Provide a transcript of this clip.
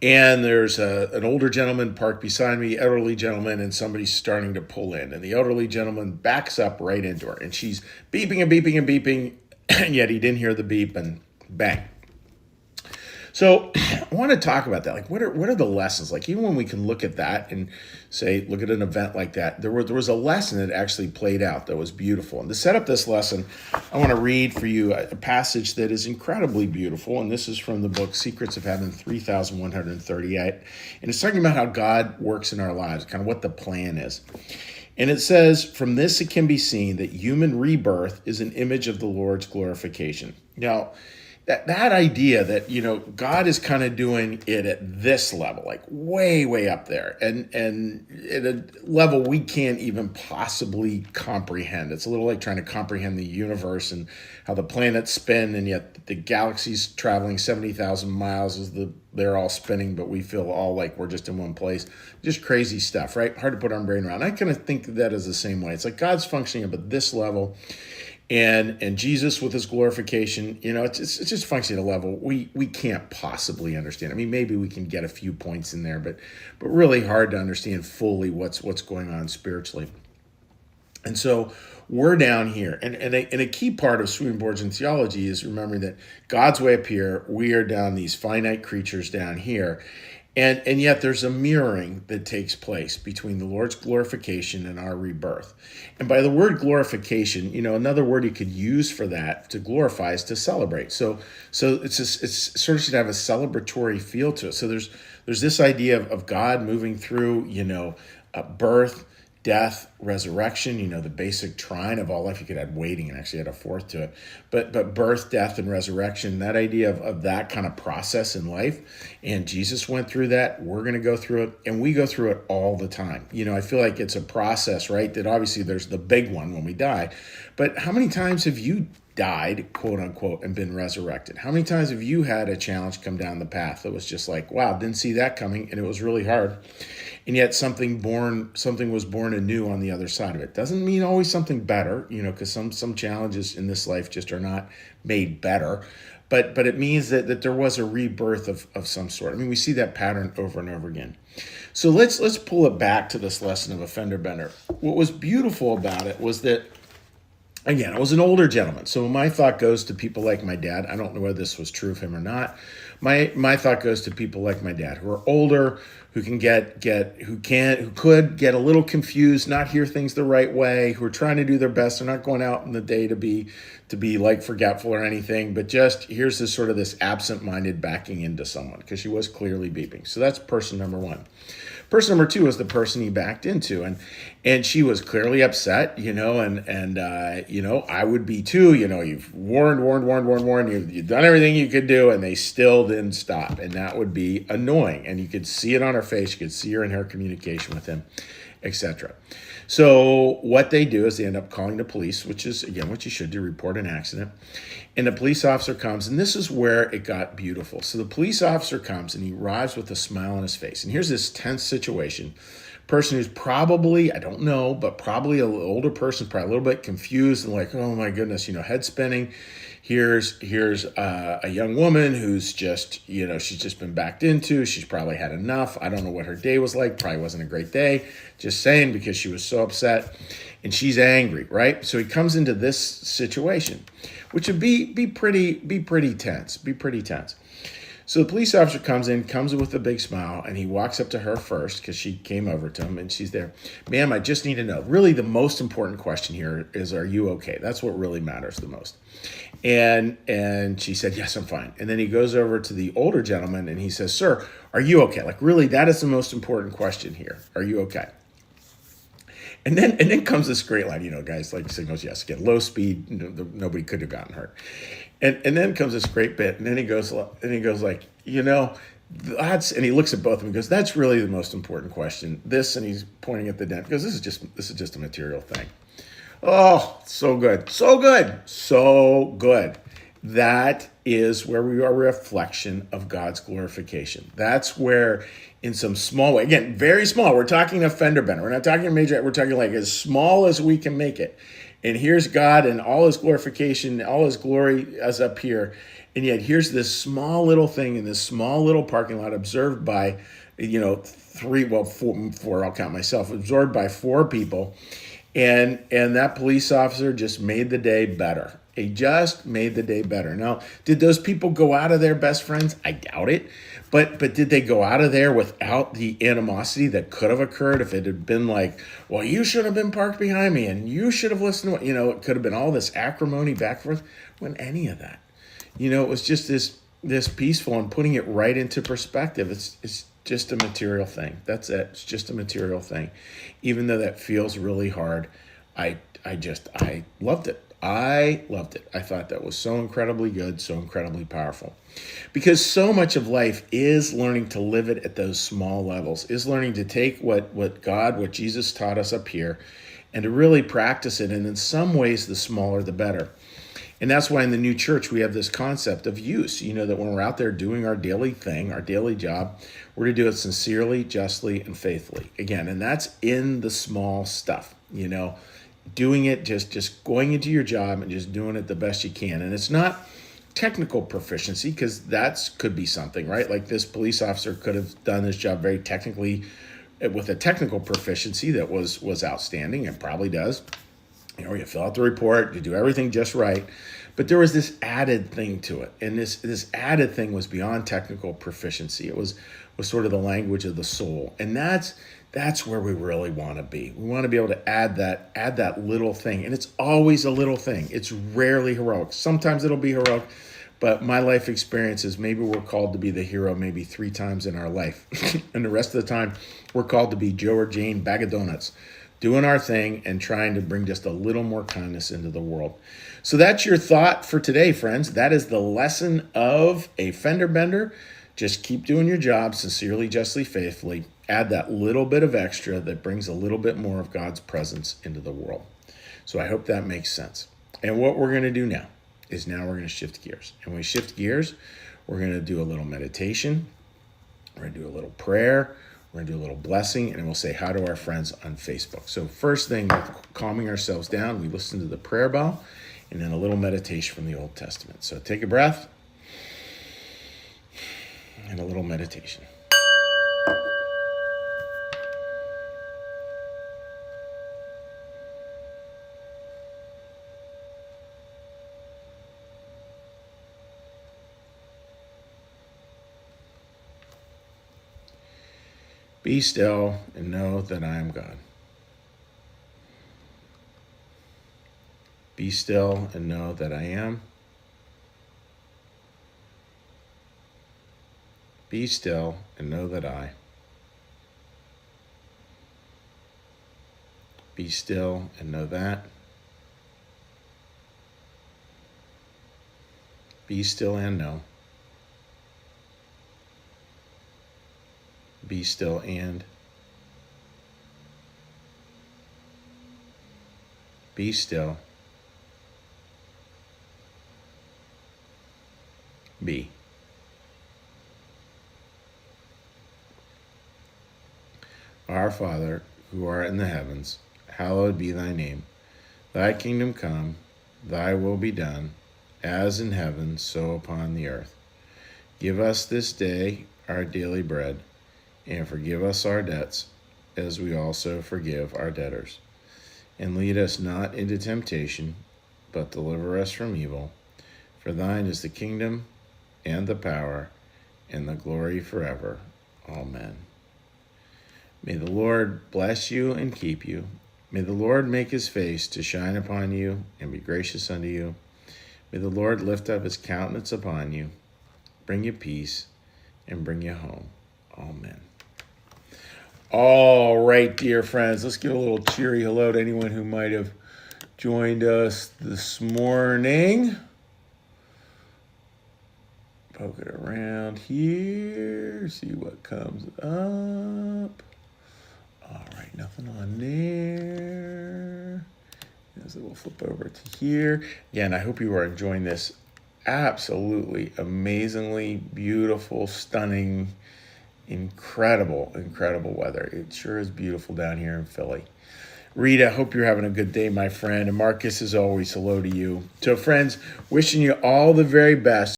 And there's an older gentleman parked beside me, elderly gentleman, and somebody's starting to pull in. And the elderly gentleman backs up right into her. And she's beeping and beeping and beeping, and yet he didn't hear the beep, and bang. So I want to talk about that. Like, what are the lessons? Like, even when we can look at that and say, look at an event like that, there was a lesson that actually played out that was beautiful. And to set up this lesson, I want to read for you a passage that is incredibly beautiful. And this is from the book Secrets of Heaven 3138. And it's talking about how God works in our lives, kind of what the plan is. And it says, from this it can be seen that human rebirth is an image of the Lord's glorification. Now, that idea that, God is kind of doing it at this level, like way, way up there, and at a level we can't even possibly comprehend. It's a little like trying to comprehend the universe and how the planets spin, and yet the galaxy's traveling 70,000 miles as they're all spinning, but we feel all like we're just in one place. Just crazy stuff, right? Hard to put our brain around. I kind of think of that as the same way. It's like God's functioning up at this level. And Jesus with his glorification, it's just functioning at a level we can't possibly understand. I mean, maybe we can get a few points in there, but really hard to understand fully what's going on spiritually. And so we're down here. And a key part of Swedenborgian theology is remembering that God's way up here, we are down these finite creatures down here. And yet there's a mirroring that takes place between the Lord's glorification and our rebirth. And by the word glorification, another word you could use for that, to glorify, is to celebrate. So it's sort of should have a celebratory feel to it. So there's this idea of God moving through, birth, death, resurrection, the basic trine of all life. You could add waiting and actually add a fourth to it. But birth, death, and resurrection, that idea of that kind of process in life. And Jesus went through that. We're going to go through it. And we go through it all the time. I feel like it's a process, right? That obviously there's the big one when we die. But how many times have you died, quote unquote, and been resurrected? How many times have you had a challenge come down the path that was just like, wow, didn't see that coming, and it was really hard, and yet something was born anew on the other side of it? Doesn't mean always something better, because some challenges in this life just are not made better, but it means that there was a rebirth of some sort. I mean, we see that pattern over and over again. So let's pull it back to this lesson of a Fender Bender. What was beautiful about it was that, again, I was an older gentleman, so my thought goes to people like my dad. I don't know whether this was true of him or not. My thought goes to people like my dad, who are older, who could get a little confused, not hear things the right way, who are trying to do their best. They're not going out in the day to be like forgetful or anything, but just here's this absent-minded backing into someone, because she was clearly beeping. So that's person number one. Person number two is the person he backed into, and she was clearly upset, and I would be too. You've warned, you've done everything you could do, and they still didn't stop, and that would be annoying. And you could see it on her face, you could see her in her communication with him, etc. So what they do is they end up calling the police, which is, again, what you should do, report an accident. And the police officer comes, and this is where it got beautiful. So the police officer comes, and he arrives with a smile on his face. And here's this tense situation. Person who's probably, I don't know, but probably an older person, probably a little bit confused and like, oh my goodness, head spinning. Here's a young woman who's just, she's just been backed into. She's probably had enough. I don't know what her day was like. Probably wasn't a great day. Just saying, because she was so upset, and she's angry, right? So he comes into this situation, which would be pretty tense. So the police officer comes in with a big smile, and he walks up to her first, because she came over to him, and she's there. Ma'am, I just need to know. Really, the most important question here is, are you okay? That's what really matters the most. And she said, yes, I'm fine. And then he goes over to the older gentleman, and he says, sir, are you okay? Like, really, that is the most important question here. Are you okay? And then comes this great line, guys like signals yes. Again, low speed, nobody could have gotten hurt. And then comes this great bit, and then he goes like, that's, and he looks at both of them and goes, that's really the most important question. This, and he's pointing at the dent, because this is just a material thing. Oh, so good. That is where we are a reflection of God's glorification. That's where, in some small way, again, very small, we're talking a Fender Bender. We're not talking a major, we're talking like as small as we can make it. And here's God and all his glorification, all his glory as up here. And yet here's this small little thing in this small little parking lot observed by, four, I'll count myself, absorbed by four people. And that police officer just made the day better. He just made the day better. Now, did those people go out of there best friends? I doubt it. But did they go out of there without the animosity that could have occurred if it had been like, well, you should have been parked behind me and you should have listened to what, it could have been all this acrimony back and forth. When any of that. It was just this peaceful and putting it right into perspective. It's just a material thing. That's it. It's just a material thing. Even though that feels really hard, I loved it. I loved it. I thought that was so incredibly good, so incredibly powerful. Because so much of life is learning to live it at those small levels, is learning to take what Jesus taught us up here and to really practice it. And in some ways, the smaller, the better. And that's why in the new church, we have this concept of use, that when we're out there doing our daily thing, our daily job, we're to do it sincerely, justly, and faithfully. Again, and that's in the small stuff, doing it, just going into your job and just doing it the best you can. And it's not technical proficiency, because could be something, right? Like this police officer could have done this job very technically with a technical proficiency that was outstanding and probably does. You fill out the report, you do everything just right. But there was this added thing to it. And this added thing was beyond technical proficiency. It was sort of the language of the soul. And that's where we really want to be. We want to be able to add that little thing. And it's always a little thing. It's rarely heroic. Sometimes it'll be heroic, but my life experience is maybe we're called to be the hero maybe 3 times in our life. And the rest of the time, we're called to be Joe or Jane Bag of Donuts, doing our thing and trying to bring just a little more kindness into the world. So that's your thought for today, friends. That is the lesson of a fender bender. Just keep doing your job sincerely, justly, faithfully. Add that little bit of extra that brings a little bit more of God's presence into the world. So I hope that makes sense. And what we're going to do now is we're going to shift gears. And when we shift gears, we're going to do a little meditation. We're going to do a little prayer. We're going to do a little blessing, and we'll say hi to our friends on Facebook. So first thing, calming ourselves down, we listen to the prayer bell, and then a little meditation from the Old Testament. So take a breath, and a little meditation. Be still and know that I am God. Be still and know that I am. Be still and know that I. Be still and know that. Be still and know. Be still and. Be still. Be. Our Father, who art in the heavens, hallowed be thy name. Thy kingdom come, thy will be done, as in heaven, so upon the earth. Give us this day our daily bread, and forgive us our debts, as we also forgive our debtors. And lead us not into temptation, but deliver us from evil. For thine is the kingdom, and the power, and the glory forever. Amen. May the Lord bless you and keep you. May the Lord make his face to shine upon you and be gracious unto you. May the Lord lift up his countenance upon you, bring you peace, and bring you home. Amen. All right, dear friends, let's give a little cheery hello to anyone who might have joined us this morning. Poke it around here, see what comes up. All right, nothing on there. So we'll flip over to here. Again, I hope you are enjoying this absolutely amazingly beautiful, stunning, incredible weather. It sure is beautiful down here in Philly. Rita, hope you're having a good day, my friend. And Marcus, as always, hello to you. So, friends, wishing you all the very best.